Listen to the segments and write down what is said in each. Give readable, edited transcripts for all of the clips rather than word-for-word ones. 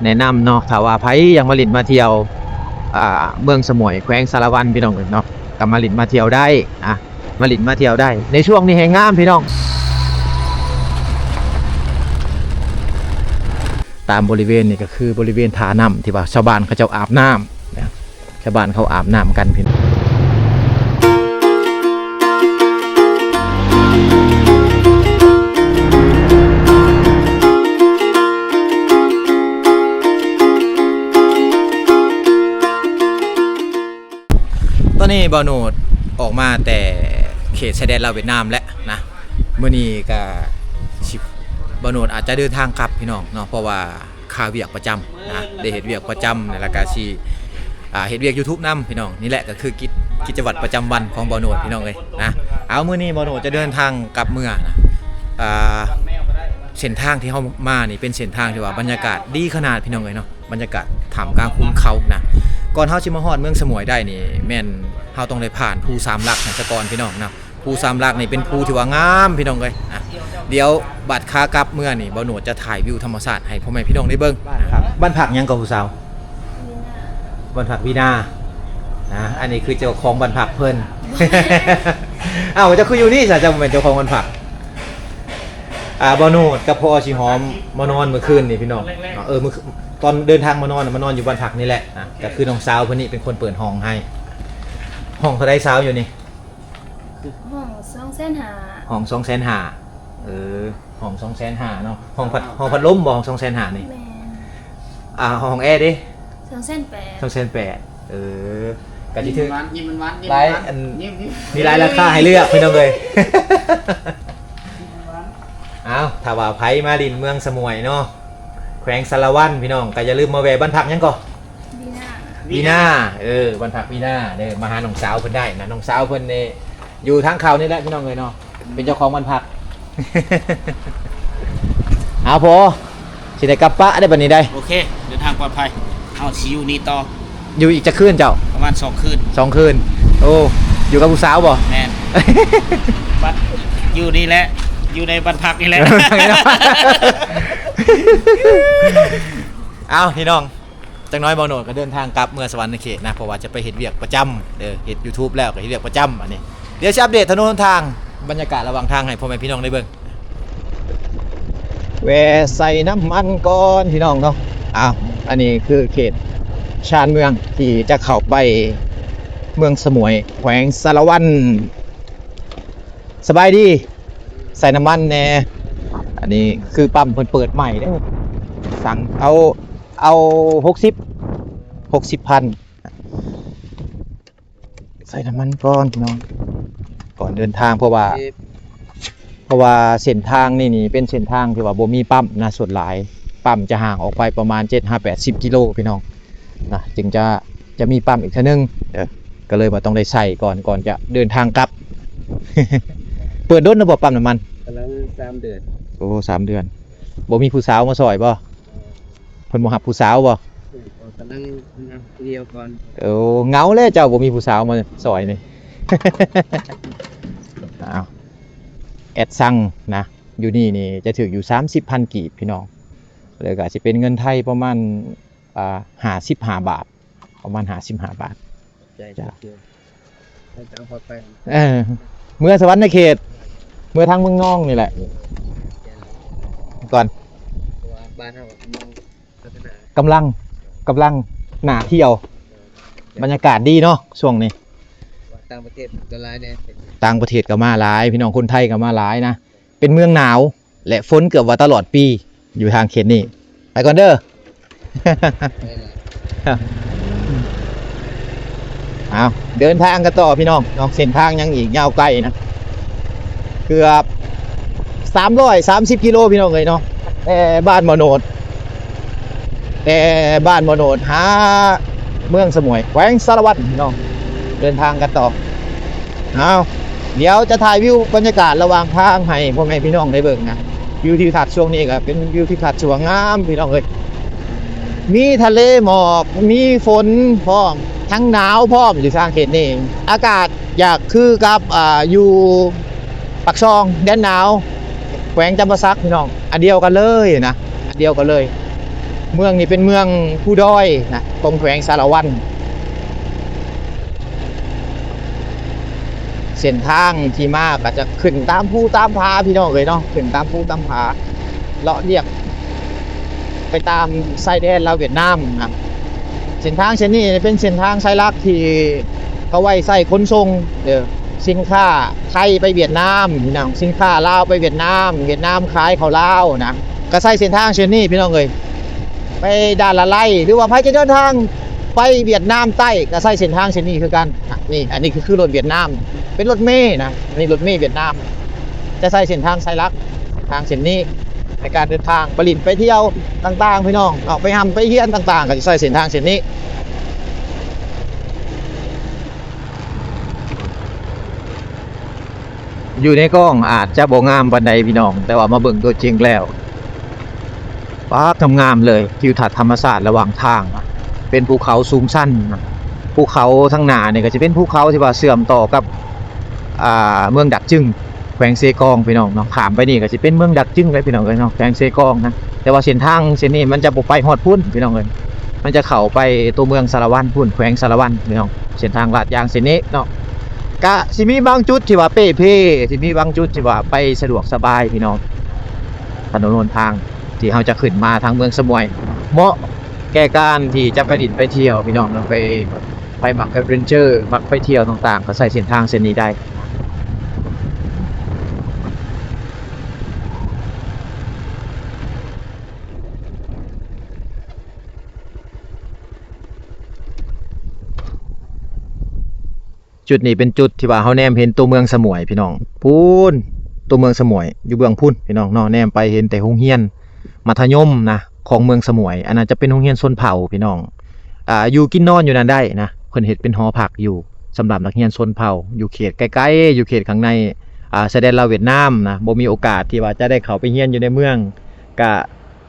แนะนำเนาะถ้าว่าไผยังมาลินมาเที่ยวเมืองสมุยแขวงสารวันพี่น้องเนาะก็มาลินมาเที่ยวได้มาลินมาเที่ยวได้ในช่วงนี้แห่งงามพี่น้องตามบริเวณนี่ก็คือบริเวณท่าน้ำที่ว่าชาวบ้านเขาเจ้าอาบน้ำนะชาวบ้านเขาอาบน้ำกันพี่น้องตอนนี้บอโนดออกมาแต่เขตชายแดนลาวเวียดนามแล้วนะเมื่อนี้ก็บอโนดอาจจะเดินทางกลับพี่น้องเนาะเพราะว่าค่าเวียกประจำนะได้เห็นเวียกประจำในรายการชีเห็นเวียก YouTube นำพี่น้องนี่แหละก็คือกิจวัตรประจำวันของบอโนดพี่น้องเลยนะเอาเมื่อนี้บอโนดจะเดินทางกลับเมืองนะเส้นทางที่เขามานี่เป็นเส้นทางที่ว่าบรรยากาศดีขนาดพี่น้องเลยเนาะบรรยากาศท่ามกลางคุ้มเขานะก่อนเฮาสิมาฮอดเมืองสมุยได้นี่แม่นเฮาต้องได้ผ่านภูสามหลักซะก่อนพี่น้องนะภูสามหลักนี่เป็นภูที่ว่างามพี่น้องเลยนะเดี๋ยวบัดขากลับเมื่อนี่บ่หนวดจะถ่ายวิวธรรมชาติให้พ่อแม่พี่น้องได้เบิ่งบ้านผักยังกับผู้สาวบ้านผักวีนานะอันนี้คือเจ้าของบ้านผักเพิ่น อ้าวจะคืออยู่นี่ซะจะเป็นเจ้าของบ้านผักบ่หนวดกับพ่อสิหอมมานอนเมื่อคืนนี่พี่น้องมื้อตอนเดินทางมานอนอยู่บ้านผักนี่แหละก็คือน้องสาวเพิ่นนี่เป็นคนเปิดห้องให้ห้องเท่าใดสาวอยู่นี่ห้อง250,000ห้อง250,000ห้อง250,000เนาะห้องพัดลมบ่ห้อง250,000นี่แม่นห้องแอร์ดิ280,000 280,000ก็สิถึงยิ้มมันหวานหลายอันมีหลายราคาให้เลือกพี่น้องเอ้ยถ้าว่าไผมาดินเมืองสมุยเนาะแขวงสารวันพี่น้องก็อย่าลืมมาแวะบ้านพักยังก่อวีนาบ้านพักวีนาเด้อมาหาน้องสาวเพิ่นได้นะน้องสาวเพิ่นนี่อยู่ทางเขานี่แหละพี่น้องเอ้ยเนาะเป็นเจ้าของบ้านพัก เอาพอสิได้กลับปะได้บัดนี้ได้โอเคเดินทางปลอดภัยเอาชิวนี่ต่ออยู่อีกจะคืนเจ้าประมาณ2 คืน2 คืนโอ้อยู่กับผู้สาวบ่แม่น บัดอยู่นี่แหละอยู่ในบ้านพักนี่แหละ เอาพี่น้องจังน้อยบ่โนดก็เดินทางกลับเมื่อสวรรค์เขตนะเพราะว่าจะไปเฮ็ดเวียกประจำเฮ็ด YouTube แล้วก็เฮ็ดเวียกประจำอันนี้เดี๋ยวจะอัปเดตถนนทางบรรยากาศระหว่างทางให้พ่อแม่พี่น้องได้เบิ่งแวะใส่น้ำมันก่อนพี่น้องเนาะอันนี้คือเขตชานเมืองที่จะเข้าไปเมืองสมุยแขวงสารวันสบายดีใส่น้ำมันแน่อันนี้คือปั๊มเพิ่นเปิดใหม่เด้อสั่งเอา60,000ใส่น้ำมันก่อนพี่น้องก่อนเดินทางเพราะว่าเส้นทางนี่เป็นเส้นทางที่ว่าบ่มีปั๊มนะส่วนหลายปั๊มจะห่างออกไปประมาณ75-80กิโลพี่น้องนะจึงจะมีปั๊มอีกเท่านึงก็เลยว่าต้องได้ใส่ก่อนจะเดินทางกลับ เปิดโดนระบบปั๊มน้ำมันกำลัง3 เดือนโอ้3 เดือนบ่มีผู้สาวมาซอยบ่เพิ่นบ่รับผู้สาวบ่กำลังเดียวก่อนเหงาเลยเจ้าบ่มีผู้สาวมาซอยนี่ แอดสั่งนะอยู่นี่จะถึงอยู่ 30,000 กีบพี่น้องแล้วก็สิเป็นเงินไทยประมาณ55 บาทประมาณ55 บาทจ้ะให้จังพอไปเมื่อสวรรค์เขตเมื่อทางเมืองน้องนี่แหละก่อนบ้านเฮากำลังหน้าเที่ยวบรรยากาศดีเนาะช่วงนี้ต่างประเทศก็หลายแน่ต่างประเทศก็มาหลายพี่น้องคนไทยก็มาหลายนะเป็นเมืองหนาวและฝนเกือบว่าตลอดปีอยู่ทางเขตนี้ไปก่อนเด้อ เอาเดินทางกันต่อพี่น้องเส้นทางยังอีกยาวไกลนะเกือบ330กิโลพี่น้องเลยเนาะบ้านมโนดหาเมืองสมุยแขวงสารวัตรพี่น้องเดินทางกันต่อเอาเดี๋ยวจะถ่ายวิวบรรยากาศระหว่างทางให้พ่อแม่พี่น้องได้เบิ่งนะวิวทิวทัศน์ช่วงนี้ก็เป็นวิวทิวทัศน์สวยงามพี่น้องเลยมีทะเลหมอกมีฝนพร้อมทั้งหนาวพร้อมอยู่ทางเขตนี้อากาศอยากคือกับอยู่ปักซองแดนหนาวแขวงจำปาสักพี่น้องอันเดียวกันเลยนะอันเดียวกันเลย เมืองนี้เป็นเมืองผู้ด้อยนะตรงแขวงสารวันเส้นทางที่มาก็จะขึ้นตามภูตามผาพี่น้องเลยเนาะขึ้นตามภูตามผาเลาะเรียกไปตามชายแดนลาวเวียดนามนะเส้นทางเส้นนี้เป็นเส้นทางสายหลักที่เขาไว้ใส่ขนส่งสินค้าไทยไปเวียดนามพี่น้องสินค้าลาวไปเวียดนามเวียดนามขายเขาลาวนะก็ใส่เส้นทางเส้นนี้พี่น้องเลยไปด่านละไลหรือว่าใครจะเดินทางไปเวียดนามใต้ก็ใส่เส้นทางเส้นนี้คือกันนี่อันนี้คือรถเวียดนามเป็นรถเมล์นะนี่รถเมล์เวียดนามจะใส่เส้นทางสายหลักทางเส้นนี้ในการเดินทางไปลินไปเที่ยวต่างๆพี่น้องออกไปทำไปเฮียนต่างๆก็จะใส่เส้นทางเส้นนี้อยู่ในกล้องอาจจะบ่งามปานใดพี่น้องแต่ว่ามาเบิ่งตัวจริงแล้วป้าทำงามเลยทิวทัศน์ธรรมชาติระหว่างทางเป็นภูเขาสูงชันภูเขาทั้งหน้าเนี่ยก็จะเป็นภูเขาที่ว่าเชื่อมต่อกับเมืองดักจึงแขวงเซกองพี่น้องเนาะถามไปนี่ก็จะเป็นเมืองดักจึงเลยพี่น้องเลยเนาะแขวงเซกองนะแต่ว่าเส้นทางเส้นนี้มันจะบ่ไปฮอดพุ่นพี่น้องเลยมันจะเข้าไปตัวเมืองสารวันพุ่นแขวงสารวันพี่น้องเส้นทางลาดยางเส้นนี้เนาะก็สิมีบางจุดที่ว่าเป้เพ่สิมีบางจุดที่ว่าไปสะดวกสบายพี่น้องถนนหนทางที่เราจะขึ้นมาทางเมืองสมวยเหมาะแก่การที่จะไปดินไปเที่ยวพี่น้องไปมักแอดเวนเจอร์มักไปเที่ยวต่างๆก็ใส่เส้นทางเส้นนี้ได้จุดนี้เป็นจุดที่ว่าเฮาแนมเห็นตัวเมืองสมวยพี่น้องพูนตัวเมืองสมวยอยู่เบื้องพุ่นพี่น้องเนาะแนมไปเห็นแต่โรงเรียนมัธยมนะของเมืองสมวยอันนั้นจะเป็นโรงเรียนชนเผ่าพี่น้องอยู่กินนอนอยู่นั่นได้นะเพิ่นเฮ็ดเป็นหอพักอยู่สำหรับนักเรียนชนเผ่าอยู่เขตใกล้ๆอยู่เขตข้างในชายแดนลาวเวียดนามนะบ่มีโอกาสที่ว่าจะได้เข้าไปเรียนอยู่ในเมืองก็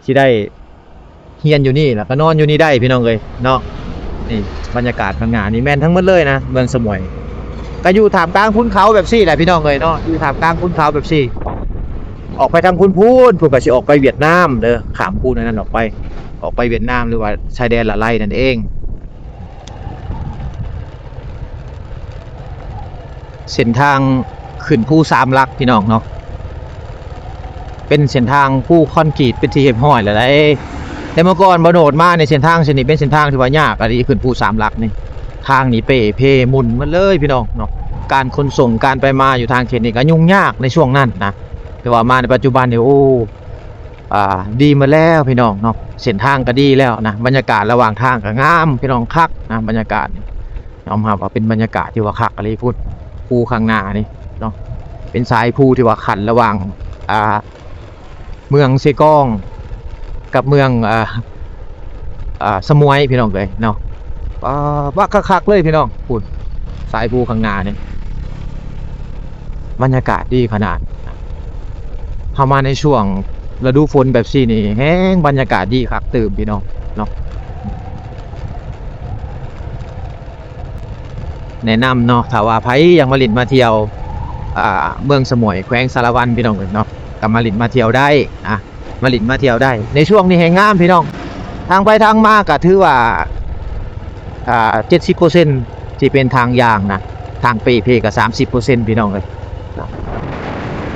สิได้เรียนอยู่นี่แล้วก็นอนอยู่นี่ได้พี่น้องเอ้ยเนาะนี่บรรยากาศข้างหน้านี่แม่นทั้งหมดเลยนะเมืองสมวยก็อยู่ท่ามกลางภูเขาแบบซี่แหละพี่น้องเอ้ยเนาะอยู่ท่ามกลางภูเขาแบบซี่ออกไปทางพูนพวกก็สิออกไปเวียดนามเด้อข้ามพูนนั้นออกไปเวียดนามหรือว่าชายแดนละไลนั่นเองเส้นทางขึ้นภูสามลักพี่น้องเนาะเป็นเส้นทางภูคอนกรีตเป็นที่เรียบร้อยแล้วได้แต่เมื่อก่อนบ่โนดมาในเส้นทางเส้นนี้เป็นเส้นทางที่ว่ายากอันนี้ขึ้นภูสามลักนี่ทางนี้เป้เพหมุนมันเลยพี่น้องเนาะการขนส่งการไปมาอยู่ทางเขตนี้ก็ยุ่งยากในช่วงนั้นนะแต่ว่ามาในปัจจุบันเนี่ยโอ้ดีมาแล้วพี่น้องเนาะเส้นทางก็ดีแล้วนะบรรยากาศระหว่างทางก็งามพี่น้องคักนะบรรยากาศยอมรับว่าเป็นบรรยากาศที่ว่าคักอะไรพูดภูข้างหน้านี่เนาะเป็นสายภูที่ว่าขันระหว่างเมืองเซกองกับเมืองสมวยพี่น้องเลยเนาะว่าคักๆเลยพี่น้องพูดสายภูข้างหน้านี่บรรยากาศดีขนาดเข้ามาในช่วงฤดูฝนแบบซี่นี่แห้งบรรยากาศดีคักตื่มพี่น้องเนาะแนะนำเนาะถ้าว่าไผยังมาลินมาเที่ยวเมืองสมวยแขวงสารวันพี่น้องเนาะก็มาลินมาเที่ยวได้นะมาลินมาเที่ยวได้ในช่วงนี้แห้งงามพี่น้องทางไปทางมาก็ถือว่า70%ที่เป็นทางยางนะทางเปก็30%พี่น้องเลย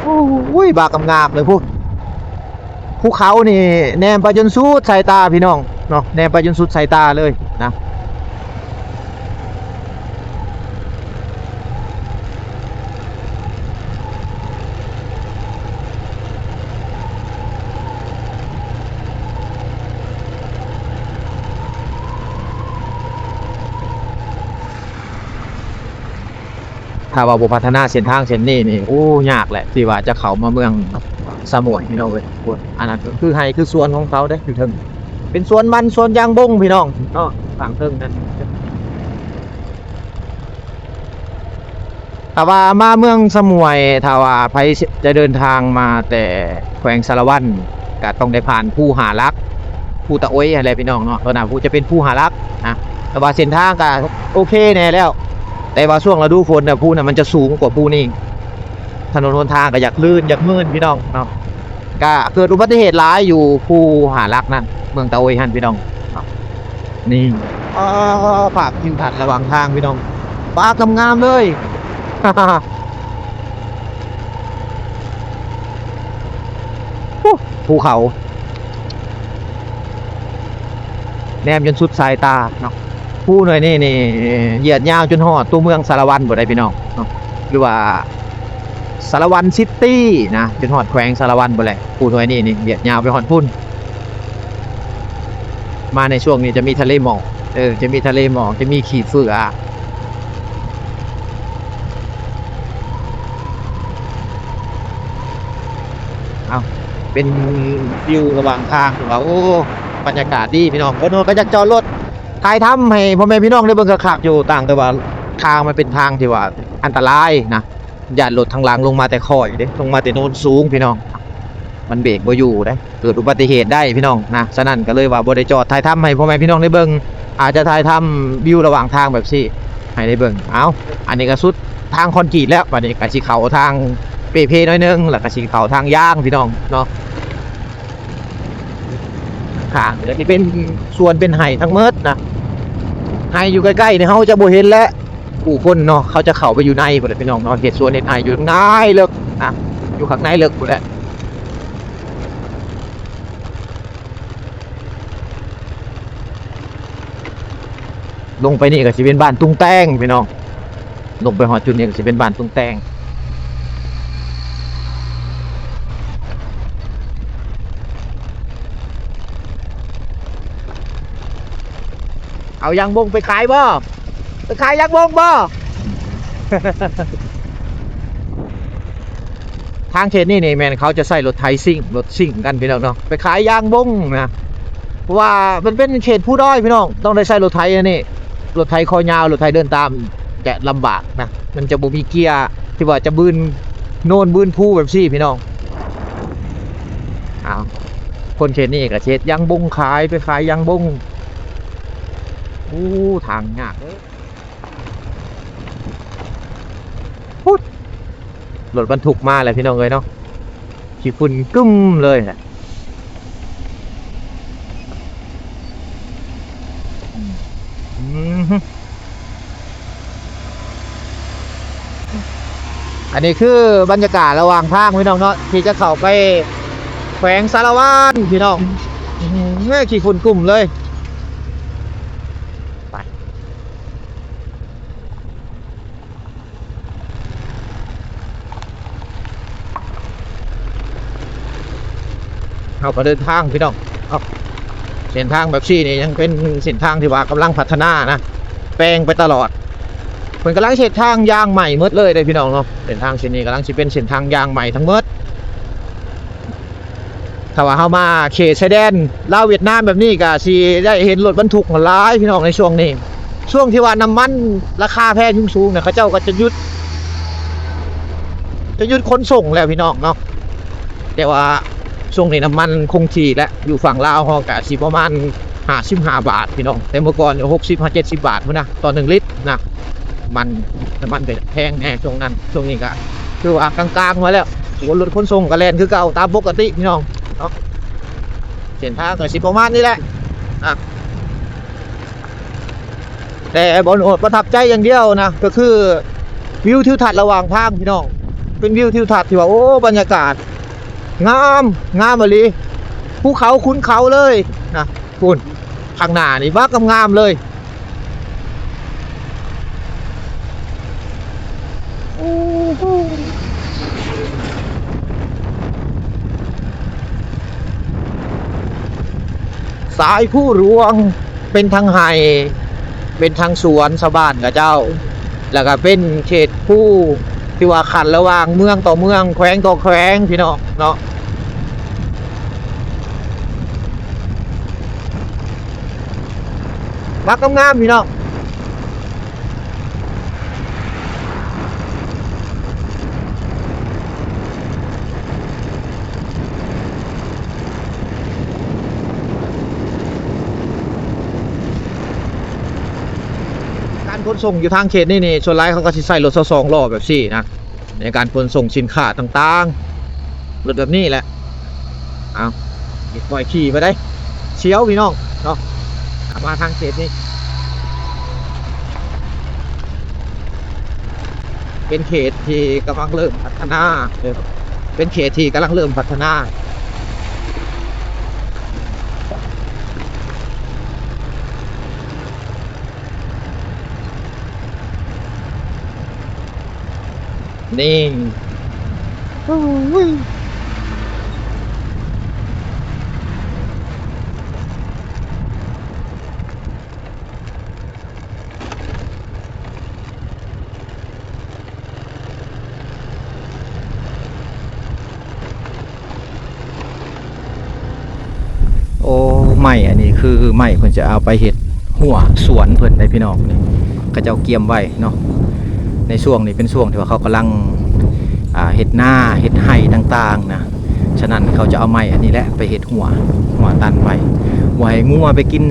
โอ้ยบากงามเลยพวกภูเขานี่แนมไปจนสุดสายตาพี่น้องเนาะแนมไปจนสุดสายตาเลยนะถ้าว่าบ่พัฒนาเส้นทางเส้นนี้นี่โอ้ยากแหละที่ว่าจะเข้ามาเมืองสมวยพี่น้องเอ้ยอันนั้นคือไฮคือสวนของเขาได้อยู่ถึงเป็นสวนมันสวนยางบงพี่น้องเนาะฝั่งเทิงนั้นถ้าว่ามาเมืองสมวยถ้าว่าใครจะเดินทางมาแต่แขวงสารวันก็ต้องได้ผ่านภูหารักภูตะโอยอะไรพี่น้องเนาะตอนนั้นภูจะเป็นภูหารักนะแต่ว่าเส้นทางก็โอเคแน่แล้วแต่ว่าช่วงฤดูฝนเนี่ยภูน่ะมันจะสูงกว่าภูนี่ถนนหนทางก็อยากลื่นอยากมืดพี่น้องเนาะ ก็เกิดอุบัติเหตุหลายอยู่ภูหารักนั่นเมืองตะโอยหันพี่น้องนี่ภาพทิวทัศน์ระหว่างทางพี่น้องปลางามๆเลย ภูเขาแนมจนสุดสายตาเนาะภูหน่อยนี่เหยียดยาวจนฮอดตัวเมืองสารวันบ่ได้พี่น้องเนาะหรือว่าสารวันซิตี้นะจนฮอดแขวงสารวันบ่แหละภูหน่อยนี่เหยียดยาวไปฮอดพุ่นมาในช่วงนี้จะมีทะเลหมอกจะมีทะเลหมอกจะมีขีดเสือเอาเป็นวิวระหว่างทางถือว่าโอ้บรรยากาศดีพี่น้องโน่นก็จะจอดรถถ่ายทำให้พ่อแม่พี่น้องได้เบิ่งคักๆอยู่ต่างแต่ว่าทางมันเป็นทางที่ว่าอันตรายนะอย่ารถทางหลังลงมาแต่คอยเด้ลงมาแต่โน่นสูงพี่น้องมันเบรกบ่อยู่ได้เกิดอุบัติเหตุได้พี่น้องนะฉะนั้นก็เลยว่าบ่ได้จอดถ่ายทำให้พ่อแม่พี่น้องได้เบิ่งอาจจะถ่ายทำวิวระหว่างทางแบบซี่ให้ได้เบิ่งเอาอันนี้ก็สุดทางคอนกรีตแล้วบัดนี้ก็สิเข้าทางเปๆหน่อยนึงแล้วก็สิเข้าทางย่างพี่น้องเนาะข้างแล้วนี่เป็นส่วนเป็นไห่ทั้งหมดนะไห่อยู่ใกล้ๆเนี่ยเฮาจะบ่เห็นแล้วผู้คนเนาะเขาจะเข้าไปอยู่ในพุ่นแหละพี่น้องเนาะเฮ็ดสวนเฮ็ดไห่อยู่ข้างในเลิกนะอยู่ข้างในเลิกพุ่นแหละลงไปนี่ก็สิเป็นบ้านตุ้งแตงพี่น้องลงไปฮอดจุดนี้ก็สิเป็นบ้านตุ้งแตงเอายางบงไปขายบ่ไปขายยางบงบ่ ทางเขตนี่แมนเขาจะใส่รถไถซิ่งรถซิ่งกันพี่น้องเนาะไปขายยางบงนะเพราะว่ามันเป็นเขตผู้ด้อยพี่น้องต้องได้ใส่รถไถอันนี้รถไถคอยาวรถไถเดินตามจะลำบากนะมันจะบ่มีเกียร์ที่ว่าจะบืนโน่นบืนผู้แบบซี่พี่น้องอ้าวคนเขตนี่ก็เขตยางบงขายไปขายยางบงทางยากเลยพุดรถบรรทุกมาเลยพี่น้องเลยเนาะขี้ฝุ่นกึ้มเลยแหละอันนี้คือบรรยากาศระหว่างทางพี่น้องเนาะที่จะเข้าไปแขวงสารวันพี่น้องขี้ฝุ่นกึ้มเลยเราก็เดินทางพี่น้องเส้นทางแบบซี่นี่ยังเป็นเส้นทางที่ว่ากำลังพัฒนานะแปลงไปตลอดเหมือนกำลังเส้นทางยางใหม่หมดเลยได้พี่น้องเนาะเส้นทางเส้นนี้กำลังจะเป็นเส้นทางยางใหม่ทั้งหมดถ้าว่าเข้ามาเขตชายแดนลาวเวียดนามแบบนี้ก็สิได้เห็นรถบรรทุกหลายพี่น้องในช่วงนี้ช่วงที่ว่าน้ำมันราคาแพงสูงๆเนี่ยเขาเจ้าก็จะหยุดขนส่งแล้วพี่น้องเนาะแต่ว่าช่วงนี้น้ำมันคงที่และอยู่ฝั่งลาวฮอกะสิประมาณ55 บาทพี่น้องแต่เมื่อก่อน60-70 บาทพุ่นนะต่อ1ลิตรนะน้ำมันก็แพงแน่ช่วงนั้นช่วงนี้ก็คือว่ากลางๆมาแล้วรถขนส่งก็แล่นคือเก่าตามปกติพี่น้องเนาะเส้นทางก็สิประมาณนี้แหละแต่บนอดประทับใจอย่างเดียวนะก็คือวิวทิวทัศน์ระหว่างทางพี่น้องเป็นวิวทิวทัศน์ที่ว่าโอ้บรรยากาศงามมาลีภูเขาคุ้นเขาเลยนะคุณข้างหน้านี่ว่างามเลยสายผู้รวงเป็นทางไห่เป็นทางสวนชาวบ้านกับเจ้าแล้วก็เป็นเขตผู้ที่ว่าขันระหว่างเมืองต่อเมืองแขวงต่อแขวงพี่น้องเนาะวักงามพี่น้องการขนส่งอยู่ทางเขตนี่ส่วนหลายเขาก็สิใส่รถ2 ล้อแบบซี่นะในการขนส่งสินค้าต่างๆรถแบบนี้แหละ เอาอีกปล่อยขี่มาได้เชียวพี่น้องเนาะมาทางเขตนี้เป็นเขตที่กำลังเริ่มพัฒนาเป็นเขตที่กำลังเริ่มพัฒนานี่โอ้ไม้อันนี้คือไม้เพิ่นจะเอาไปเฮ็ดหัวสวนเพิ่นได้พี่น้องนี่เขาเจ้าเกียมไว้เนาะในช่วงนี้เป็นช่วงที่ว่าเขากำลังเฮ็ดหน้าเฮ็ดไห่ต่างๆนะฉะนั้นเขาจะเอาไม้อันนี้แหละไปเฮ็ดหัวตันไว้ไว้งัวไปกิน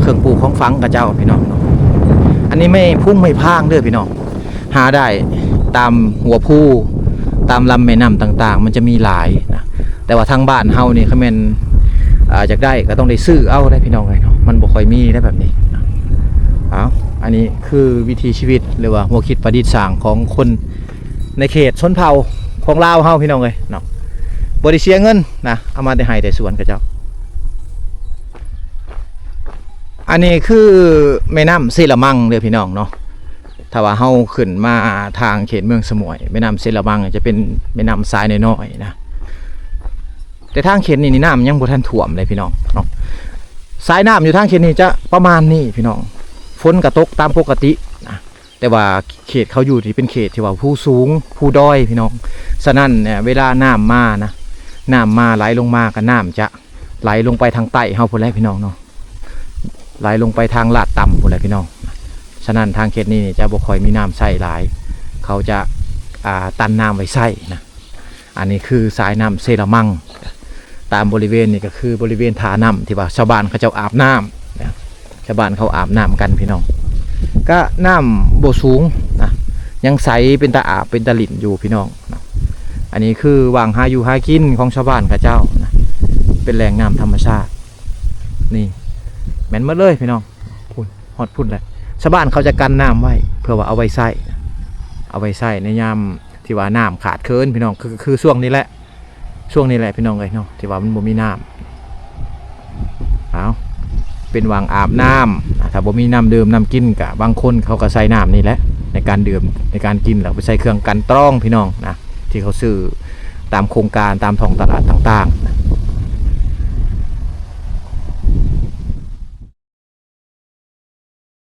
เครื่องปลูกของฟังกับเจ้าพี่น้องเนาะอันนี้ไม่พุ่งไม่พางเด้อพี่น้องหาได้ตามหัวผู้ตามลำแม่น้ำต่างๆมันจะมีหลายนะแต่ว่าทางบ้านเฮานี่เขาแม่นจากได้ก็ต้องได้ซื้อเอาได้พี่น้องเลยเนาะมันบ่ค่อยมีได้แบบนี้เอาอันนี้คือวิถีชีวิตหรือว่าหัวคิดประดิษฐ์สร้างของคนในเขตชนเผ่าของลาวเฮาพี่น้องเลยเนาะบ่ได้เสียเงินนะเอามาได้ให้แต่สวนกับเจ้าอันนี้คือแม่น้ำเซละมังเด้อพี่น้องเนาะถ้าว่าเฮาขึ้นมาทางเขตเมืองสมุยแม่น้ำเซละมังจะเป็นแม่น้ำทรายน้อยๆนะแต่ทางเขตนี้น้ำยังบ่ทันท่วมเลยพี่น้องเนาะสายน้ำอยู่ทางเขตนี้จะประมาณนี้พี่น้องฝนกระตกตามปกตินะแต่ว่าเขตเขาอยู่ที่เป็นเขตที่ว่าผู้สูงผู้ด้อยพี่น้องฉะนั้นเนี่ยเวลาน้ำมานะน้ำมาไหลลงมาก็น้ำจะไหลลงไปทางใต้เฮาพุ่นแหละพี่น้องเนาะไหลลงไปทางลาดต่ำพุ่นแหละพี่น้องฉะนั้นทางเขตนี้จะบ่ค่อยมีน้ำใส่หลายเขาจะตันน้ำไว้ใส่นะอันนี้คือสายน้ำเซละมังตามบริเวณนี่ก็คือบริเวณท่าน้ำที่ว่าชาวบ้านเขาจะอาบน้ำนะชาวบ้านเขาอาบน้ำกันพี่น้องก็น้ำโบสูงนะยังใสเป็นตาอาบเป็นตาหลินอยู่พี่น้องนะอันนี้คือวางหาอยู่หากินของชาวบ้านเขาเจ้านะเป็นแหล่งน้ำธรรมชาตินี่แม่นหมดเลยพี่น้องพุ่นฮอดพุ่นเลยชาวบ้านเขาจะกันน้ำไว้เพื่อว่าเอาไว้ใส่เอาไว้ใส่ในยามที่ว่าน้ำขาดเคินพี่น้องคือช่วงนี้แหละพี่น้องเลยเนาะที่ว่ามันบ่มีน้ำเอาเป็นวางอาบน้ำถ้าบ่มีน้ำดื่มน้ำกินกะบางคนเขาก็ใส่น้ำนี่แหละในการดื่มในการกินแล้วไปใส่เครื่องกันตร้องพี่น้องนะที่เขาซื้อตามโครงการตามท้องตลาดต่างๆ